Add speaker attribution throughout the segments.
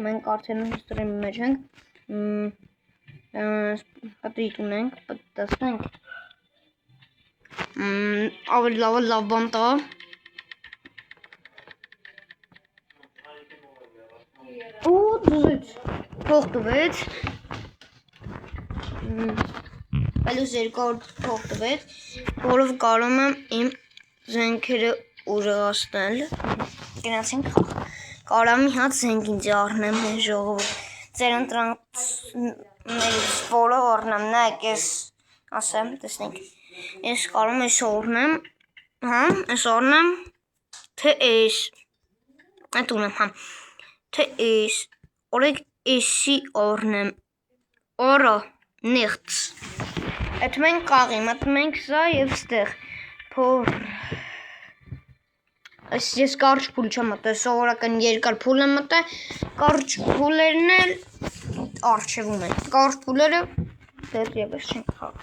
Speaker 1: Մենք արդեն ստրիմի մեջ ենք, պատրիտ ունենք, պատասնենք, ավելի լավ բան տա, ու դուզից, փող տվեց, պելուս 200 փող տվեց, որով կարում եմ իմ զենքերը ուժեղացնել, գնացինք խաղ, կարամ մի հատ զենք ինձ առնեմ ժողովուրդ, ձեր ընտրանքներից որը առնեմ, նայեք ես ասեմ, տեսնենք, ես կարում ես օրնեմ, ես առնեմ, թե ես, այդ ունեմ, թե ես, օրեք եսի առնեմ, օրը, նիղծ, այդ մենք կաղի, մտմենք սա և ստեղ, փոր, ես կարճ փուլ չեմ մտել, սովորական երկար փուլ եմ մտել, կարճ փուլերն էլ առջևում են, կարճ փուլերը դեռ ևս չենք խաղ,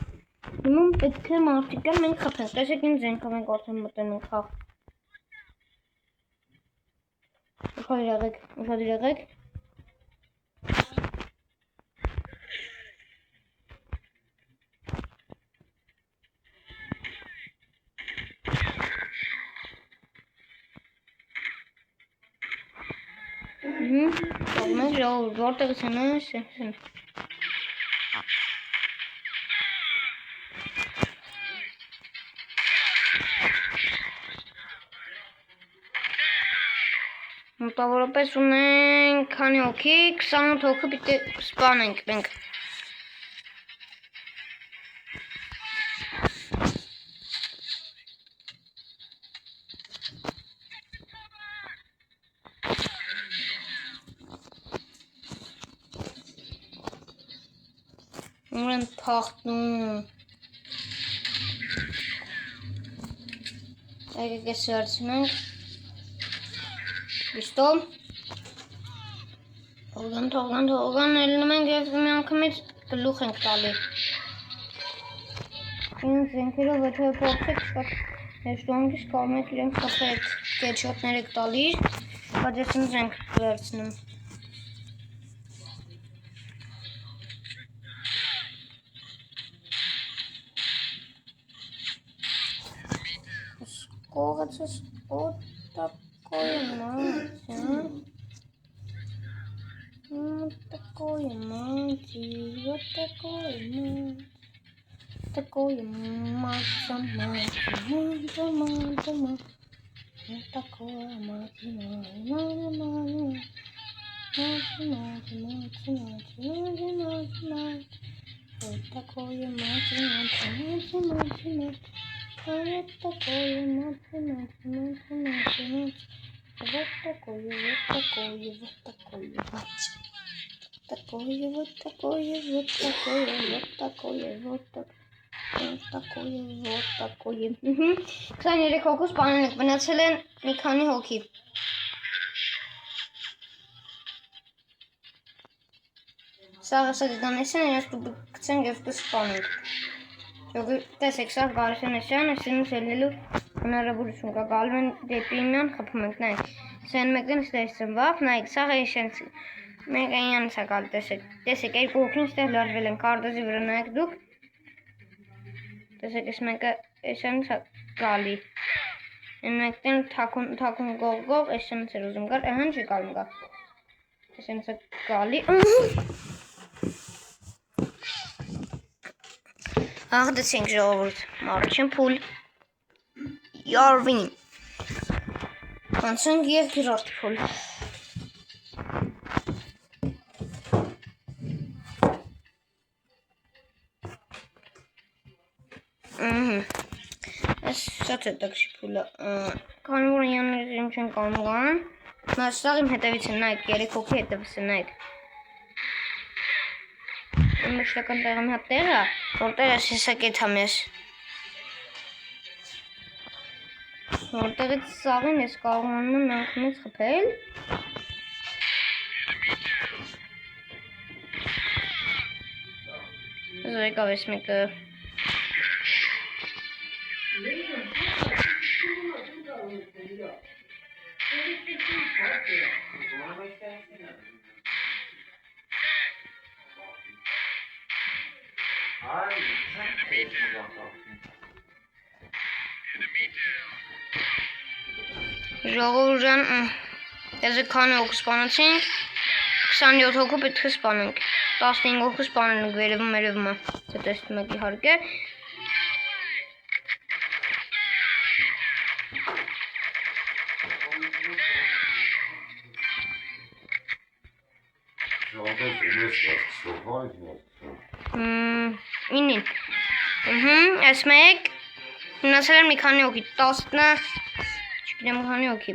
Speaker 1: հիմա պետք է մարդիկը մենք խփենք, տեսեք իմ զենքը մենք արդեն մտել ենք խաղ, ուշադիր եղեք, Մենք ժողովուրդ, որտեղից են այս, մոտավորապես ունենք քանի հոգի, 28 հոգի պիտի սպանենք մենք։ Ուր են փախնում։ Եկեք ես վերցնենք։ Լիստո։ Թողան, ելնում ենք և մի անգամից գլուխ ենք տալի։ Ինձ զենքերով եթե փոխեք շատ հեշտանգից կարող եք իրենք խփեք կեչոտներ եք տալի, բայց ես իմ զենք վերցնում։ Կողացս вот такое мать, вот такое мать, вот такое мать, сама, вот такое мать, вот такое мать. Вот такое мать. Քսան երեք հոգուս պանել եք, մնացել են մի քանի հոգի։ Սաղ դանեսեն իրաց կցենք և կսպանենք։ Տեսեք, սաղ գալիս են էսյան, էսինս ելնելու հնարավորություն կա, գալում են դեպի իմյան, խփում ենք, նայք, սեն մեկն ստեսցն վավ, նայք, սաղ էշենց, մեկ այնյանից է գալ, տեսեք, երկու հոգին ստեղ լարվել են, կարդոզի վրա նայք դուք, տեսեք, ես մեկը էսյանից է գալի, են մեկտեն թակուն գող, էսյանից էր ուզում գալ, էհան չի գալում գա, էսյանից է գալի, աղդեցինք ժողովուրդ, առաջին փուլ, Yarvin. Անցանք երկրորդ փուլ։ Այս շատ է տակշի փուլը։ Քանի որ յանները իմ չեն կարող գան, մասաղ իմ հետևից են նայք, երեք հոգի հետևից են նայք։ Իմ մշտական տեղը մի հատ տեղ է, որտեղ ես հեսակ եթամ ես։ Որտեղից սաղին ես կարողանում եմ անգամից խփել։ Եկավ ես մեկը։ Ժողովուրդ ջան, դեզ քանի հոգու սպանեցինք, 27 հոգու պետք է սպանենք, 15 հոգու սպանել ենք վերևում, դա տեսնում եք իհարկե։ Ինին, այս մեկ, մնացել եմ մի քանի հոգի, 10-ը, չգիտեմ քանի հոգի։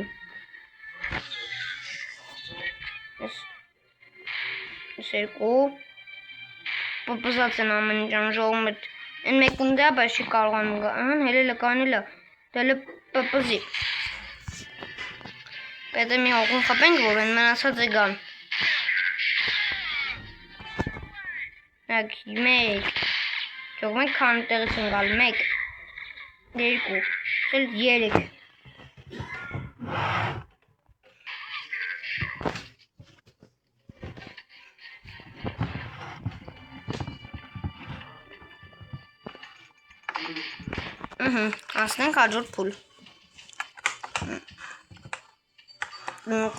Speaker 1: Այս երկու, պպզած են ամեն ինչ ժողում էտ, են մեկն դա, բայց չի կարողանում գան, հելելը կանելը, դելը պպզի։ Պետ է մի հոգուն խպենք, որ են մնացած է գան։ Մեկ, ճոգ մեկ քանի տեղից են գալ, մեկ, երկու, սել երեք։ Ասնենք հաջորդ փուլ։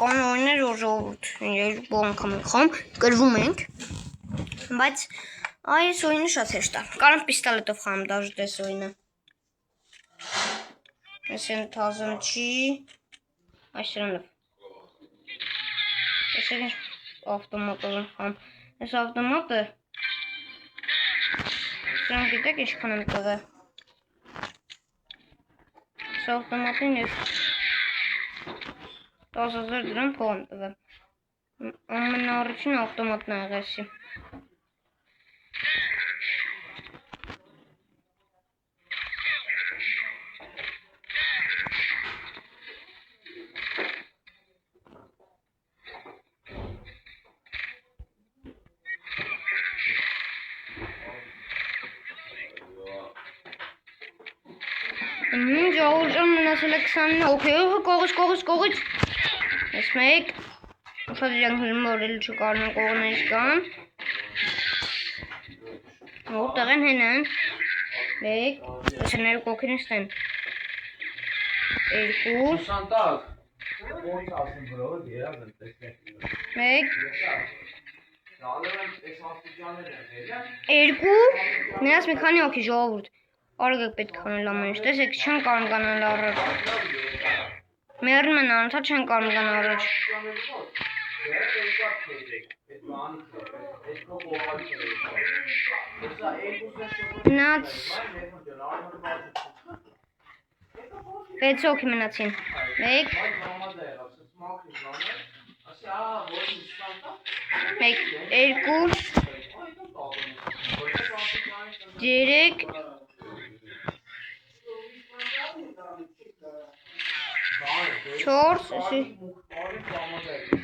Speaker 1: Կանոններ որ ժողովուրդ, երկու անգամ ենք խոմ, գրվում ենք, բայց այս oyunu շատ հեշտ է, կարամ պիստոլետով խաղամ դաժե այս oyunu։ Այս ընթազում չի, այս սրանով։ Տեսեք ինչ ավտոմատով եմ խաղամ, այս ավտոմատը, սրանք գիտեք ինչքան եմ տվել։ Այս ավտոմատին ես 10,000 դրամ փող եմ տվել։ Ամենաառաջին ավտոմատն է եղեսի։ Ժողովուրդ մնացել է 20 հոգի, կողից, ես մեկ, ուշად իրանք հրմորել չկարն են կողներից կան, որտեղ են հենան, մեկ, ես են երկու հոգին ստեն, երկու, մեկ, երկու, նրանց մի քանի հոգի ժողովուրդ, արագ եք պետք անել ամեն ինչ, տեսեք չեն կարող գանալ առաջ, մերնում են անընդհատ չեն կարող գան առաջ, մնաց 6 հոգի մնացին, մեկ, երկու, երեք, 4,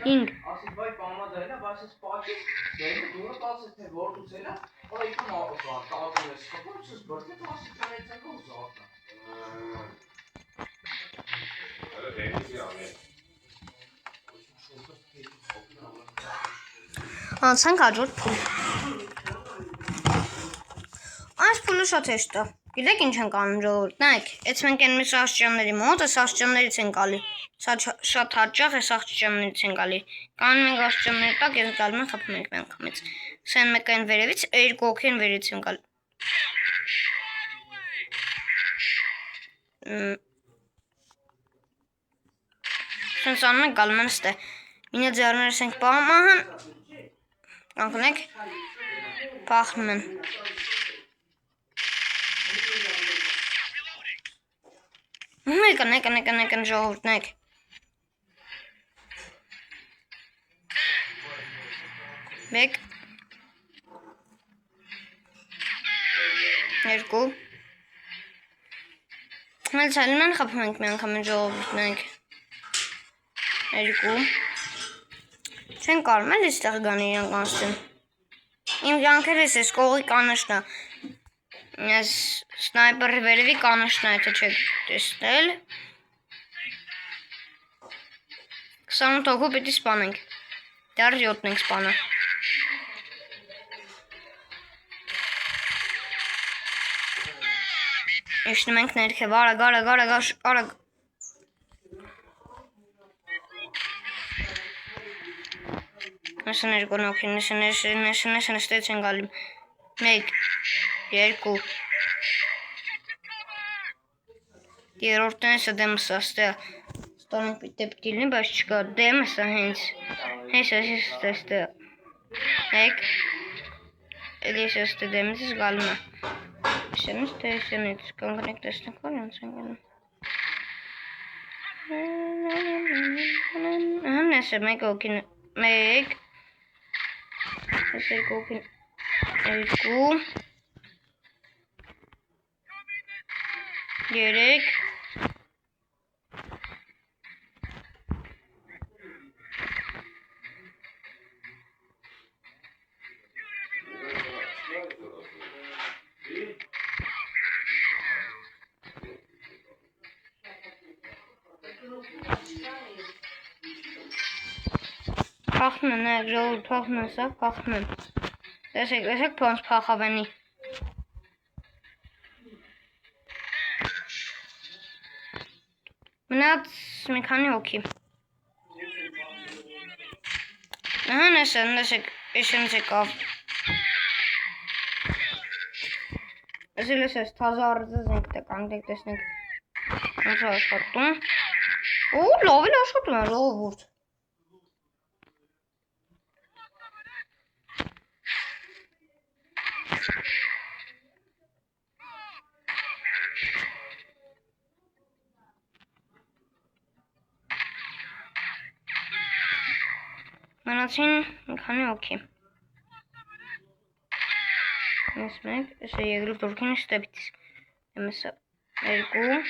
Speaker 1: 5 Անցանք հաջորդ փուլ։ Այս փուլը շատ հեշտ է։ Գիտեք ինչ ենք անում ժողովուրդ, նայեք, այս մենք են մեր աստիճանների մոտ, այս աստիճաններից են գալի։ Սա շատ հաճախ այս աստիճաններից են գալի։ Կանում ենք աստիճանների տակ, ես գալու եմ խփում ենք միանգամից։ Սա են մեկը են վերևից, երկու հոգի են վերևից են գալի։ Սենց անում ենք գալում են ստե։ Մինը ձեռներս ենք պահում ահան։ Կանքնեք, պախնում են։ Նեկն ժողովուրդ, նեք։ Մեկ, երկու, Մենք ցալում են խփում ենք մի անգամ ժողովուրդ, նեք։ Երկու, չեն կարում էլ այստեղ գան իրանք անցնեն։ Իմ յանքերս էս կողի կանշն է։ Ես սնայպերի վերևի կանշն է, եթե չեք տեսնել։ 28 հոգու պիտի սպանենք։ Դեռ 7-ն ենք սպանը։ Իջնում ենք ներքև, արագ։ Նշան երկու նոքի, նշան ստեց են գալի։ 1, 2 Երորդն է դեմս աստեղ։ Ստանենք պիտի լինի, բայց չկա դեմս հենց ստեղ։ 1 Էլիս ստե դեմսից գալում է։ Շենից տեսնից կանգնեք տեսնենք որ ոնց են գնում։ Նեսը 1 հոգին 1 2 հոգին 2 3 Կախնում են, ժողովուրդ փախնում են սա, կախնում են։ Տեսեք ոնց փախավենի։ Մնաց մի քանի հոգի։ Ահա նշեք, իշենց եկավ։ Ասելես ես թազա առձыз ենք տա կանգնեք տեսնենք ոնց է աշխատում։ Ու լավ էլ աշխատում է ժողովուրդ։ Մնացին մի քանի հոգի։ Ես մեկ, էսը երկրորդ հոգին ստեպից։ Εμեսը 2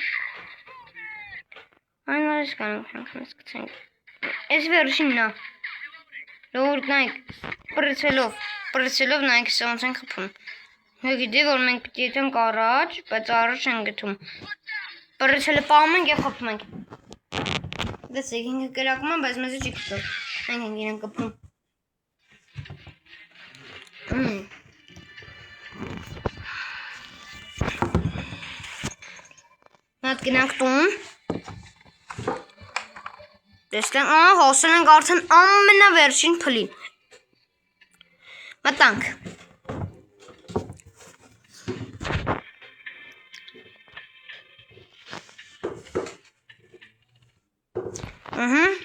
Speaker 1: Այն արես կանենք մեզ կցենք։ Ես վերջինն է։ Ժողովուրդ նայեք, պրծելով նայեք սա ոնց են խփում։ Գիտի որ մենք պիտի եթենք առաջ, բայց առաջ են գտում։ Պրծելը պահում ենք և խփում ենք։ Դեսեք ինքը կրակում են, բայց մեզ չի գտով։ Մենք ենք իրեն կպում։ Նատ գնանք տուն։ Տեսնենք, հասել ենք արդեն ամենավերջին փլին։ Մտանք։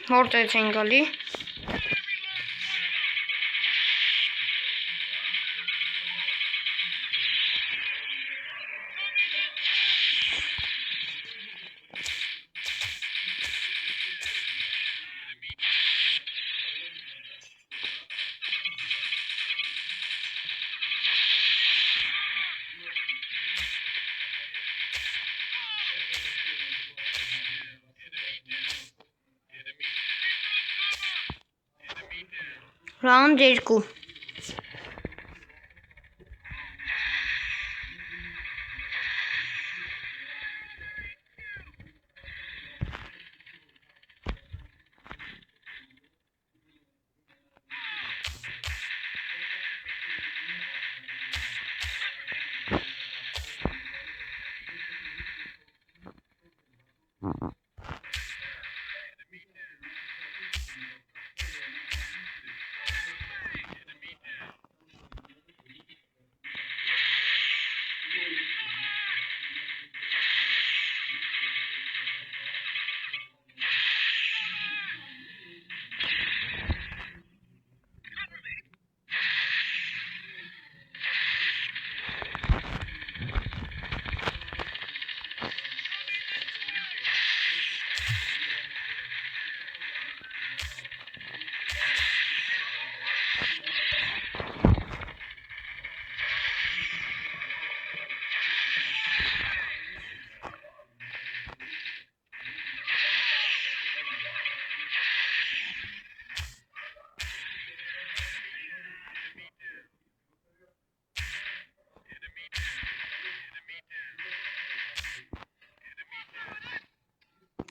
Speaker 1: Որտեղից են գալի։ Round 2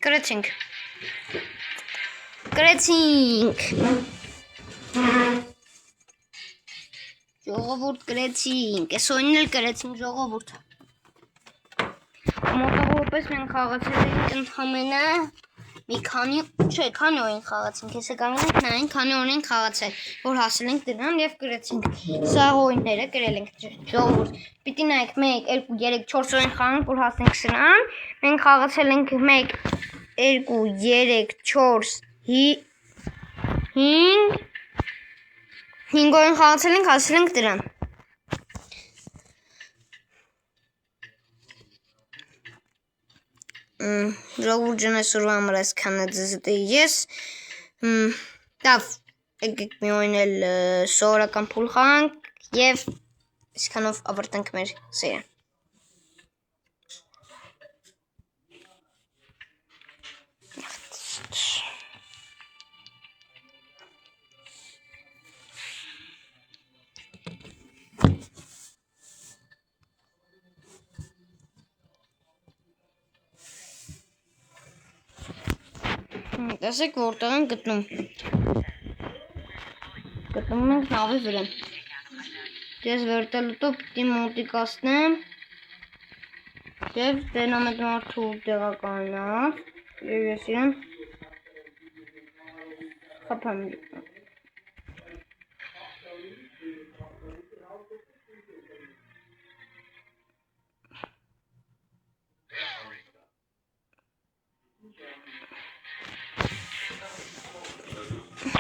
Speaker 1: Գրեցինք։ գրեցինք։ Ժողովուրդ գրեցինք, այսօրին էլ գրեցինք ժողովուրդ։ Մոտավորապես մենք խաղացել ենք ընդհանրապես մի քանի օր ենք խաղացինք, ես եկամենք նայենք քանի օր ենք խաղացել, որ հասել ենք դրան եւ գրեցինք։ Սա օրները գրել ենք ժողովուրդ։ Պիտի նայեք 1 2 3 4 օր ենք խաղանք, որ հասնենք սրան։ Մենք խաղացել ենք 1 2 3 4 5 օր ենք խաղացել ենք, հասել ենք դրան։ Ժողովուրդ ջան, այսօրվա համար այսքանն է ձեզ ես։ Լավ, եկեք մի օր էլ սովորական փուլ խաղանք եւ այսքանով ավարտենք մեր սերիան։ Տեսեք որտեղ են գտնում։ Գտնում ենք նավի վրա։ Ես վերտելուտով պիտի մոտիկացնեմ եւ դենամետ մարդու տեղականնավ եւ ես իրեն խփեմ։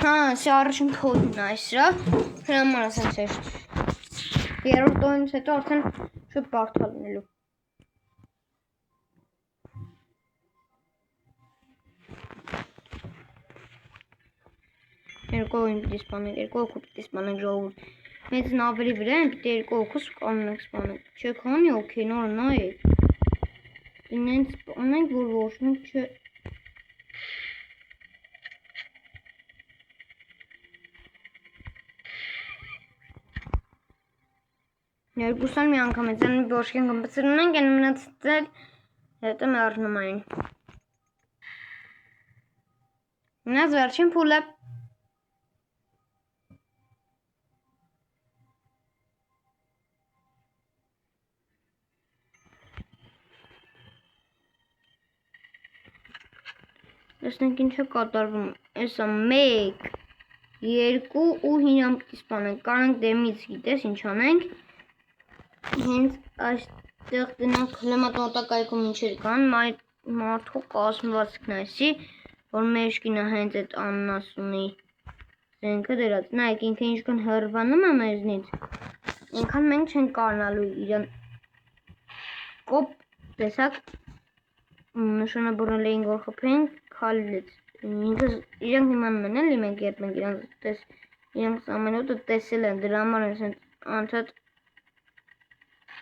Speaker 1: Հա, սա առաջին քոդն է այսա, հրաման ասենց էր։ Երրորդ օրից հետո արդեն շուտ բարդ լինելու։ Երկու օր պիտի սպանենք, երկու օր պիտի սպանենք ժողովուրդ։ Մեծ նավերի վրա են պիտի երկու օր կարող ենք սպանել։ Չէ, քանի օքեյ, նոր նայեք։ Ինենց սպանենք, որ ոչ ոք չէ։ Երկուսան մի անգամ էցան մի բոշկեն կմպծրուն ենք, են մնացել հետը մի առնում այն։ Մնաց վերջին փուլը։ Տեսնենք ինչ է կատարվում, էսա 1, 2 ու հինամ պիտի սպանենք, կանենք դեմից գիտես ինչ անենք, հենց այստեղ դնանք հլեմատմոտակայքում ինչեր կան, մարդու կազմվածքն այսի, որ մեջկինը հենց այդ աննասունի զենքը դրած, նայք ինքը ինչքան հրվանում է մեզնից, ինքան մենք չենք կարնալու իրան կոպ, տեսակ, նշանաբորնել էինք որ խփենք, քալից, իրանք իմանում են էլի մենք երբ մենք իրանք ամենոտը տեսել են, դրա համար են անցած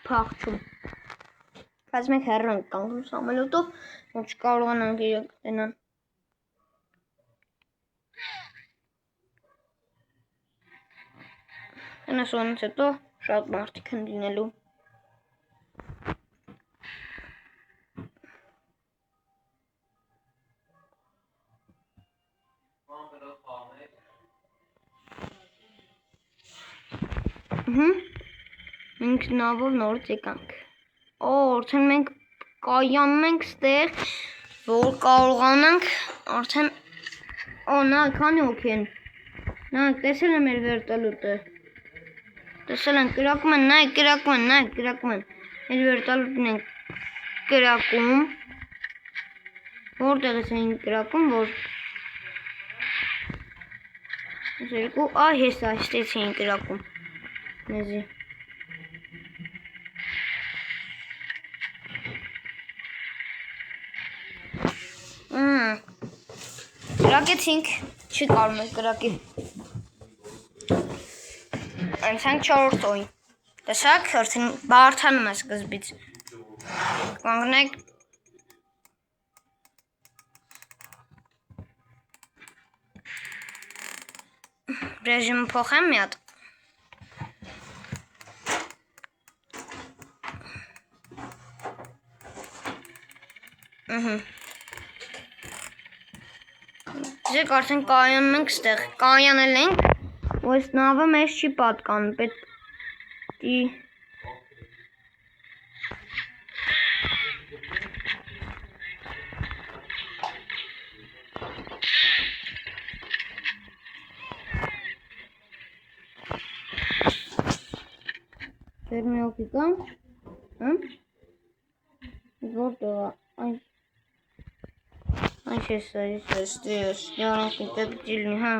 Speaker 1: փախչում, բայց մենք հեռու ենք կանգնում ամենոտով, որ չկարողանանք իրանք տնան։ Տնասոնից հետո շատ մարդիկ են լինելու։ Մենք նավով նորից եկանք։ Արդեն մենք կայանում ենք ստեղ, որ կարողանանք արդեն նա քանի օքեյ են։ Նայեք, տեսել եմ մեր վերտալուտը։ Տեսել են կրակում են, նայեք կրակում են, նայեք կրակում են։ Մեր վերտալուտն են կրակում։ Որտեղից էին կրակում, որ երկու հեսա այստեղից էին կրակում։ Մեզի։ Կրակեցինք, չի կարում ենք կրակի։ Անցանք 4-րդ օրին։ Տեսակ, արդեն բարդանում է սկզբից։ Կանգնեք։ Ռեժիմը փոխեմ մի հատ։ տեսեք, արդեն կայանում ենք ստեղ, կայանել ենք, ու այս նավը մեզ չի պատկանում, պետք է Վերմիոքի կամ, որտեղ այն շեստերից, յանք պետք ճիլնի, հա,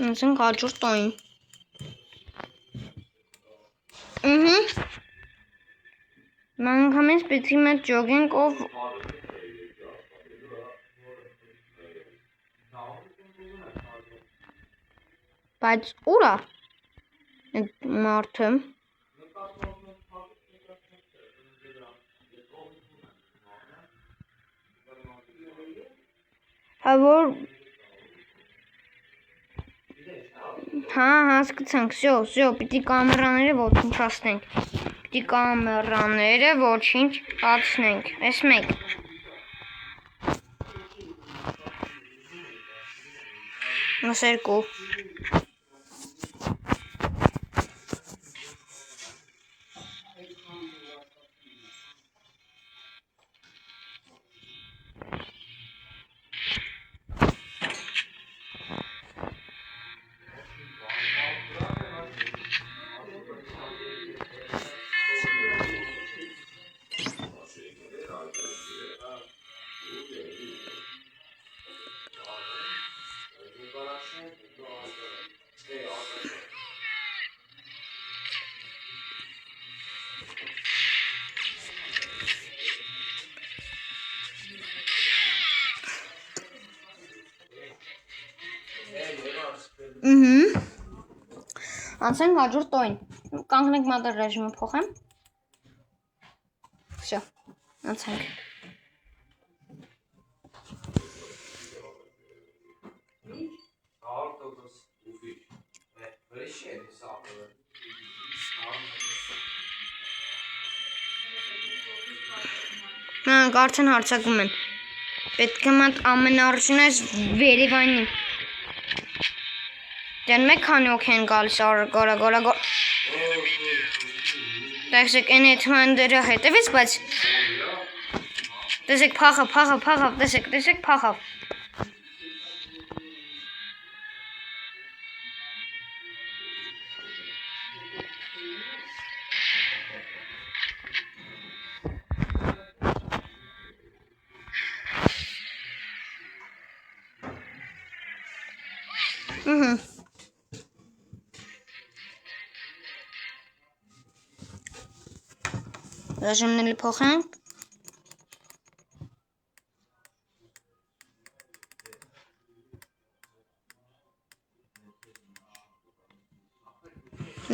Speaker 1: Անցենք հաջորդ տոյին, մանգամից պետք է մեծ ջոգենք, ով բայց ուրա մարդը որ հա, հասկացանք, всё, պիտի կամերաները ոչնչացնենք, պիտի կամերաները ոչնչացնենք, այս մեկ, այս երկու, Անցենք հաջորդ տոյին, կանգնենք մատը ռեժիմը փոխեմ, всё, անցենք, Նրանք արդեն հարցակում են, պետք է մատ ամենառաջին այս վերևայնին, դեն մեկ քանի ոք են գալիս գորա, տեսեք են էթմանդերը հետևից, բայց տեսեք փախավ, տեսեք փախավ, Ռեժիմները փոխենք,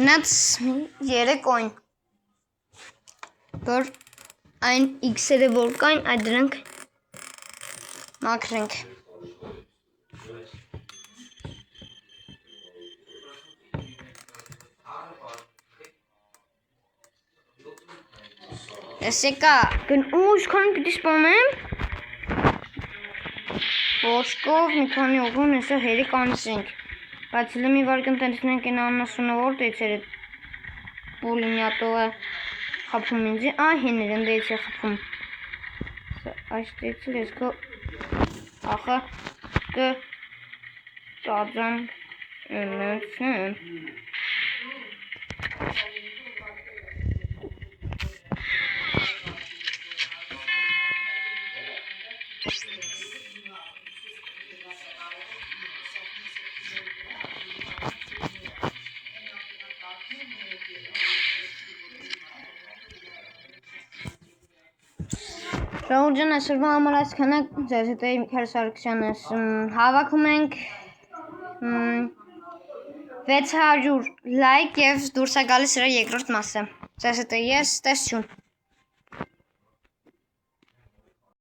Speaker 1: նած 3 օյն, որ այն x-երը որ կային, այդ դրանք մաքրենք, Տեսեկա, ինչքան պիտի սպանեմ, ոսկով մի քանի օգուն հեսա հերիք անցենք, բայց լի մի վարկն տենցնենք են աննասունը որտից էր էտ պուլիմյատողը խապում ինձի, հիներ ընդեից է խապում, այստից ես կո ախա կը տածան ընեցն, Ժողովուրդ այսօրվա համար այսքանը, ձեզ հետ էի Միքայել Սարգսյանը, հավաքում ենք 600 լայք եւ դուրս է գալիս սրա երկրորդ մասը։ Ձեզ հետ ես տեսություն։